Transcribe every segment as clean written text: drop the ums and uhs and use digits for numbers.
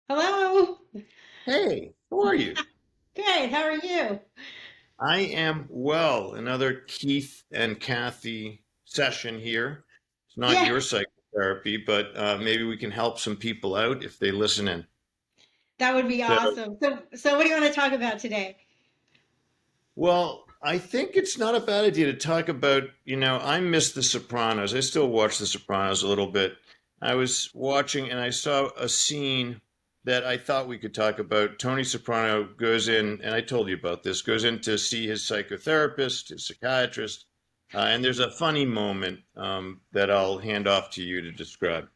Hello. Hey, how are you? Good. How are you? I am well. Another Keith and Kathy session here. It's not Yeah, your psychotherapy, but maybe we can help some people out if they listen in. that would be So, awesome. So what do you want to talk about today? well, I think it's not a bad idea to talk about, I miss The Sopranos. I still watch The Sopranos a little bit. I was watching and I saw a scene that I thought we could talk about. Tony Soprano goes in, and I told you about this, goes in to see his psychotherapist, his psychiatrist, and there's a funny moment that I'll hand off to you to describe.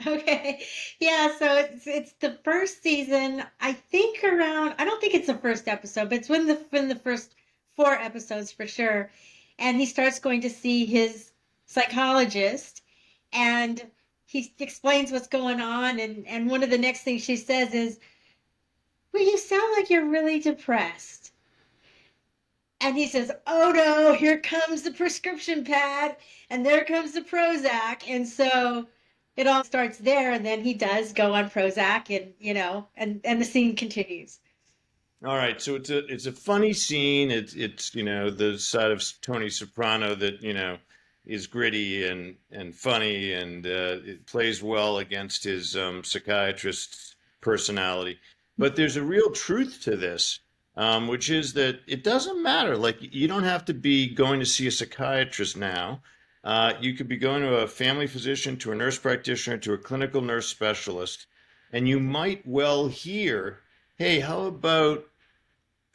Okay. Yeah, so it's the first season. I think around I don't think it's the first episode, but it's when the first four episodes for sure. And he starts going to see his psychologist and he explains what's going on and one of the next things she says is, "Well, you sound like you're really depressed." And he says, "Oh no, here comes the prescription pad, and there comes the Prozac." And so it all starts there, and then he does go on Prozac, and and the scene continues. All right, so it's a funny scene. It's the side of Tony Soprano that is gritty and funny, and it plays well against his psychiatrist's personality. But there's a real truth to this, which is that it doesn't matter. Like you don't have to be going to see a psychiatrist now. You could be going to a family physician, to a nurse practitioner, to a clinical nurse specialist, and you might well hear, "Hey, how about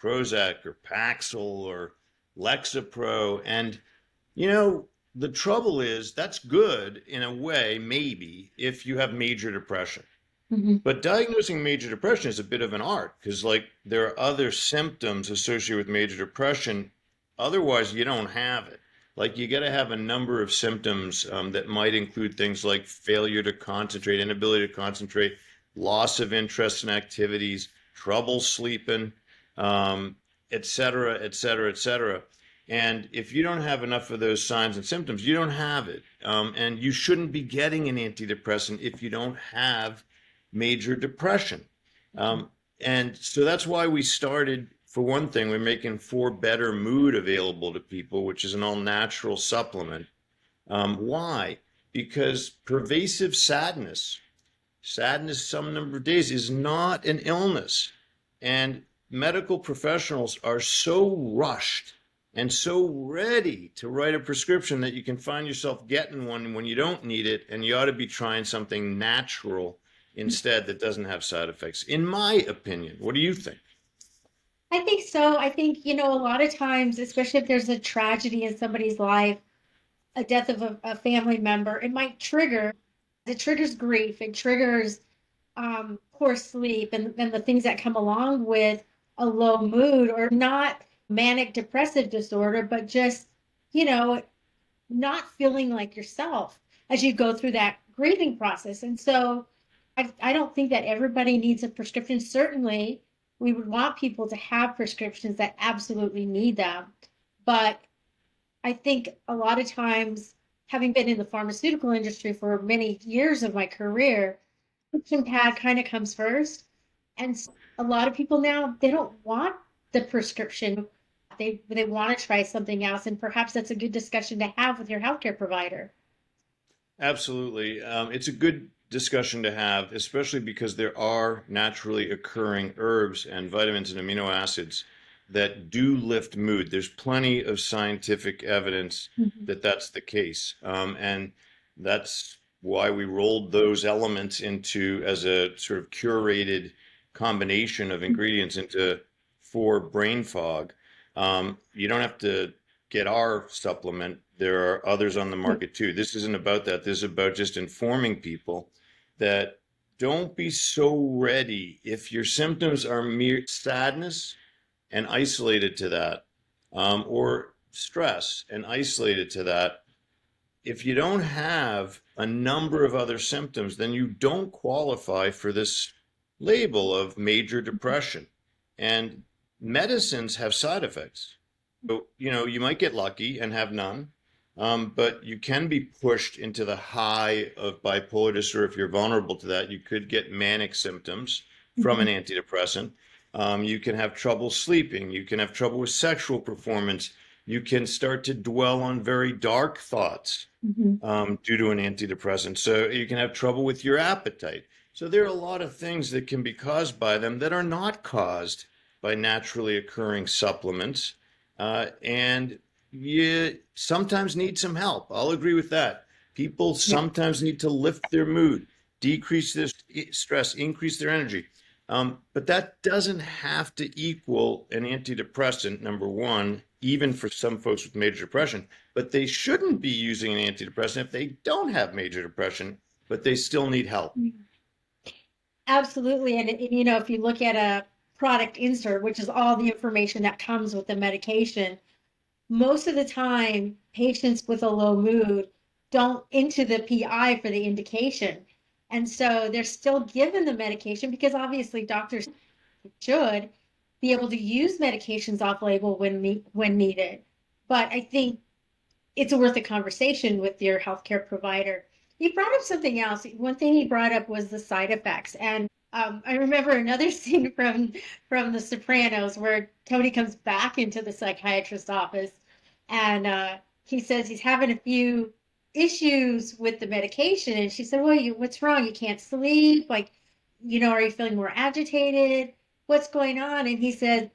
Prozac or Paxil or Lexapro?" And, the trouble is that's good in a way, maybe, if you have major depression. Mhm. But diagnosing major depression is a bit of an art because, like, there are other symptoms associated with major depression. Otherwise, you don't have it. Like, you got to have a number of symptoms that might include things like failure to concentrate, inability to concentrate, loss of interest in activities, trouble sleeping, um, et cetera, et cetera, et cetera. And if you don't have enough of those signs and symptoms, you don't have it. And you shouldn't be getting an antidepressant if you don't have major depression. And so that's why we started. For one thing, we're making For Better Mood available to people, which is an all natural supplement. Why? Because pervasive sadness some number of days is not an illness. And medical professionals are so rushed and so ready to write a prescription that you can find yourself getting one when you don't need it, and you ought to be trying something natural instead that doesn't have side effects, in my opinion. What do you think? I think so. I think, a lot of times, especially if there's a tragedy in somebody's life, a death of a family member, it triggers grief, it triggers poor sleep and the things that come along with a low mood or not manic depressive disorder, but just, you know, not feeling like yourself as you go through that grieving process. And so I don't think that everybody needs a prescription. Certainly, we would want people to have prescriptions that absolutely need them. But I think a lot of times, having been in the pharmaceutical industry for many years of my career, prescription pad kind of comes first. And a lot of people now, they don't want the prescription. They want to try something else. And perhaps that's a good discussion to have with your healthcare provider. Absolutely. It's a good discussion to have, especially because there are naturally occurring herbs and vitamins and amino acids that do lift mood. There's plenty of scientific evidence Mhm. that that's the case. And that's why we rolled those elements into as a sort of curated combination of ingredients into for brain fog. You don't have to get our supplement. There are others on the market too. This isn't about that. This is about just informing people that don't be so ready. If your symptoms are mere sadness and isolated to that, or stress and isolated to that, if you don't have a number of other symptoms, then you don't qualify for this label of major depression. And medicines have side effects. So, you might get lucky and have none, but you can be pushed into the high of bipolar disorder. If you're vulnerable to that, you could get manic symptoms. from an Mhm. antidepressant. You can have trouble sleeping. You can have trouble with sexual performance. You can start to dwell on very dark thoughts Mhm. due to an antidepressant. So you can have trouble with your appetite. So there are a lot of things that can be caused by them that are not caused by naturally occurring supplements. And you sometimes need some help. I'll agree with that. People Yeah. sometimes need to lift their mood, decrease their stress, increase their energy. But that doesn't have to equal an antidepressant, number one, even for some folks with major depression. But they shouldn't be using an antidepressant if they don't have major depression, but they still need help. Absolutely. And if you look at a product insert, which is all the information that comes with the medication, most of the time, patients with a low mood don't into the PI for the indication. And so they're still given the medication because obviously doctors should be able to use medications off label when needed. But I think it's worth a conversation with your healthcare provider. He brought up something else. One thing he brought up was the side effects, and I remember another scene from The Sopranos where Tony comes back into the psychiatrist's office, and he says he's having a few issues with the medication, and she said, "Well, what's wrong? You can't sleep? Like, are you feeling more agitated? What's going on?" And he said,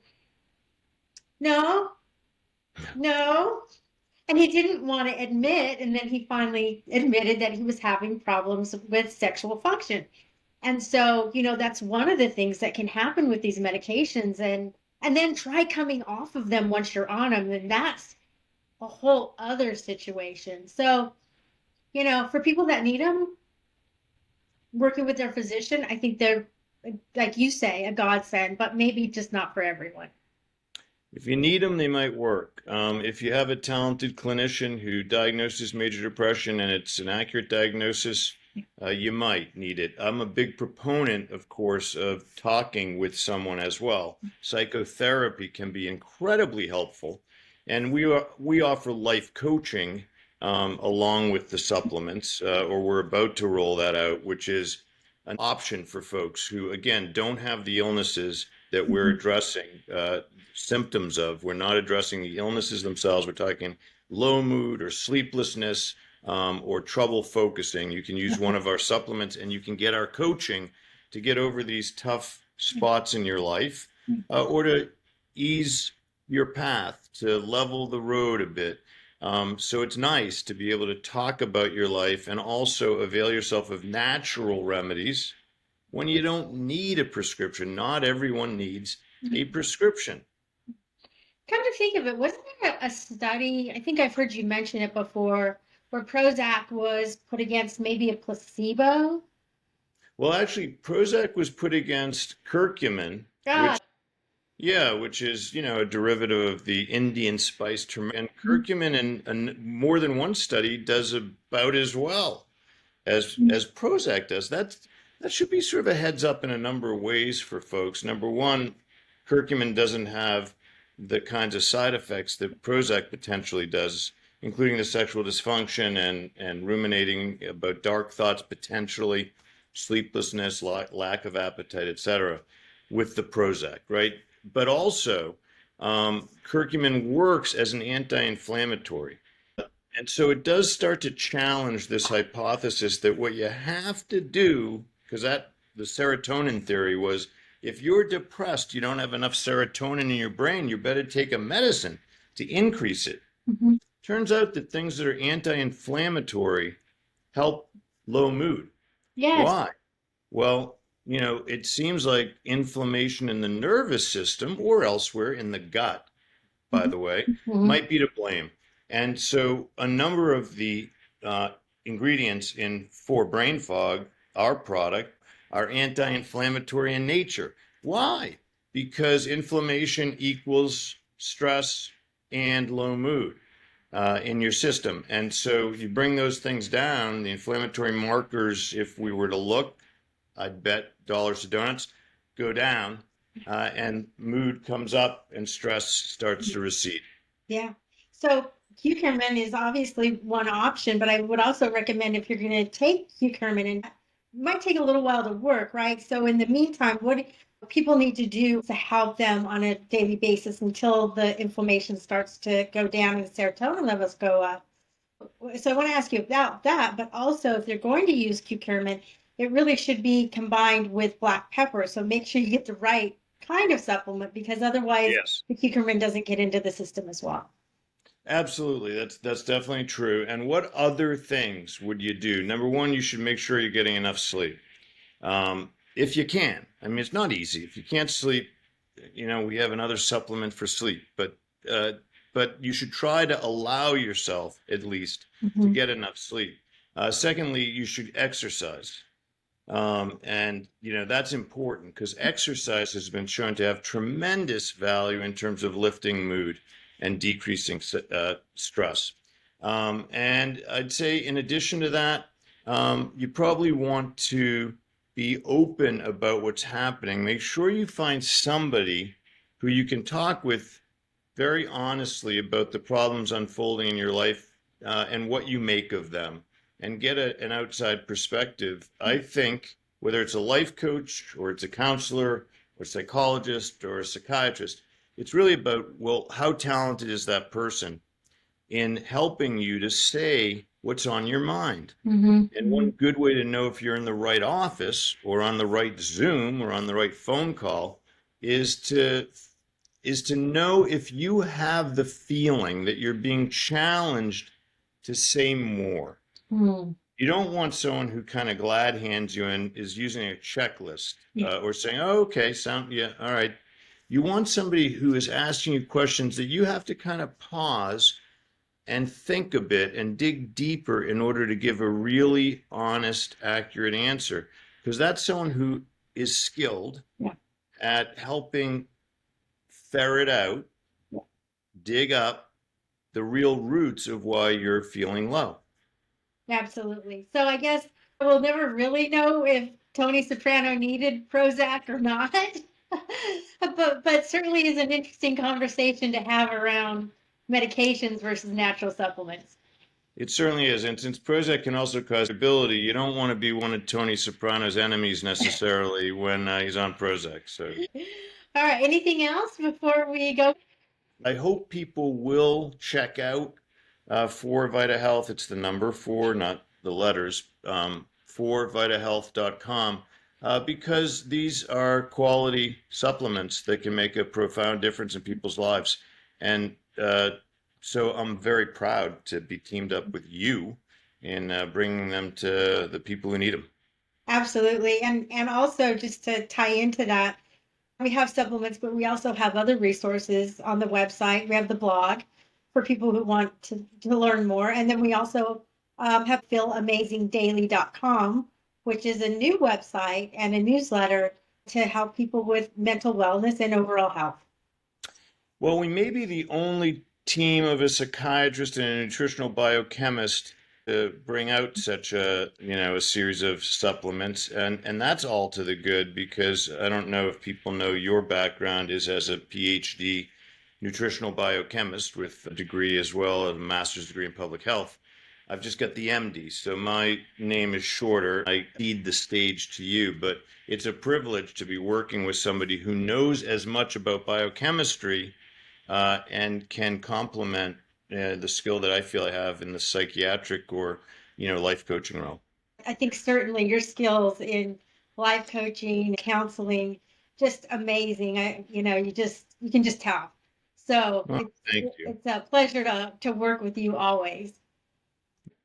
"No, no." And he didn't want to admit, and then he finally admitted that he was having problems with sexual function. And so, that's one of the things that can happen with these medications, and then try coming off of them once you're on them, and that's a whole other situation. So, for people that need them, working with their physician, I think they're, like you say, a godsend, but maybe just not for everyone. If you need them, they might work. If you have a talented clinician who diagnoses major depression and it's an accurate diagnosis, you might need it. I'm a big proponent, of course, of talking with someone as well. Psychotherapy can be incredibly helpful, and we offer life coaching along with the supplements, or we're about to roll that out, which is an option for folks who, again, don't have the illnesses that we're Mhm. addressing symptoms of. We're not addressing the illnesses themselves. We're talking low mood or sleeplessness or trouble focusing. You can use one of our supplements and you can get our coaching to get over these tough spots in your life or to ease your path, to level the road a bit. So it's nice to be able to talk about your life and also avail yourself of natural remedies when you don't need a prescription. Not everyone needs a prescription. Come to think of it, wasn't there a study? I think I've heard you mention it before, where Prozac was put against maybe a placebo. Well, actually, Prozac was put against curcumin, which, God. yeah, which is, a derivative of the Indian spice turmeric. And curcumin in more than one study does about as well as Prozac does. That should be sort of a heads up in a number of ways for folks. Number one, curcumin doesn't have the kinds of side effects that Prozac potentially does, including the sexual dysfunction and ruminating about dark thoughts, potentially sleeplessness, lack of appetite, etc., with the Prozac, right? But also, curcumin works as an anti-inflammatory. And so it does start to challenge this hypothesis that what you have to do, because that the serotonin theory was if you're depressed, you don't have enough serotonin in your brain, you better take a medicine to increase it. Mhm. Turns out that things that are anti-inflammatory help low mood. Yes. Why? Well, it seems like inflammation in the nervous system or elsewhere in the gut, by Mhm. the way, Mhm. might be to blame. And so a number of the uh, ingredients in for brain fog, our product, are anti-inflammatory in nature. Why? Because inflammation equals stress and low mood in your system. And so you bring those things down, the inflammatory markers, if we were to look, I'd bet dollars to donuts, go down, and mood comes up and stress starts to recede. Yeah. So curcumin is obviously one option, but I would also recommend if you're going to take curcumin might take a little while to work, right? So in the meantime, what do people need to do to help them on a daily basis until the inflammation starts to go down and the serotonin levels go up? So I want to ask you about that, but also if they're going to use curcumin, it really should be combined with black pepper. So make sure you get the right kind of supplement because otherwise Yes. the curcumin doesn't get into the system as well. Absolutely. That's definitely true. And what other things would you do? Number one, you should make sure you're getting enough sleep. If you can. I mean, it's not easy. If you can't sleep, we have another supplement for sleep, uh, but you should try to allow yourself at least to Mhm. get enough sleep. Secondly, you should exercise. And that's important because exercise has been shown to have tremendous value in terms of lifting mood and decreasing stress. And I'd say, in addition to that, you probably want to be open about what's happening. Make sure you find somebody who you can talk with very honestly about the problems unfolding in your life and what you make of them and get an outside perspective. I think whether it's a life coach or it's a counselor or psychologist or a psychiatrist, it's really about, well, how talented is that person in helping you to say what's on your mind? Mhm. And one good way to know if you're in the right office or on the right Zoom or on the right phone call is to know if you have the feeling that you're being challenged to say more. Mhm. You don't want someone who kind of glad hands you and is using a checklist Yeah. or saying, "Oh, okay, yeah, all right." You want somebody who is asking you questions that you have to kind of pause and think a bit and dig deeper in order to give a really honest, accurate answer. Because that's someone who is skilled Yeah. at helping ferret out, dig up the real roots of why you're feeling low. Absolutely. So I guess we'll never really know if Tony Soprano needed Prozac or not. But certainly is an interesting conversation to have around medications versus natural supplements. It certainly is. And since Prozac can also cause ability, you don't want to be one of Tony Soprano's enemies necessarily when he's on Prozac. So All right. Anything else before we go? I hope people will check out for Vita Health. It's the number four, not the letters, for vitahealth.com, because these are quality supplements that can make a profound difference in people's lives. And so I'm very proud to be teamed up with you in bringing them to the people who need them. Absolutely. And also just to tie into that, we have supplements, but we also have other resources on the website. We have the blog for people who want to learn more. And then we also have feelamazingdaily.com, which is a new website and a newsletter to help people with mental wellness and overall health. Well, we may be the only team of a psychiatrist and a nutritional biochemist to bring out such a series of supplements, and that's all to the good because I don't know if people know your background is as a PhD nutritional biochemist with a degree as well, a master's degree in public health. I've just got the MD, so my name is shorter. I cede the stage to you, but it's a privilege to be working with somebody who knows as much about biochemistry and can complement the skill that I feel I have in the psychiatric or life coaching role. I think certainly your skills in life coaching, counseling, just amazing. You can just tell. So Well, thank you. it's a pleasure to work with you always.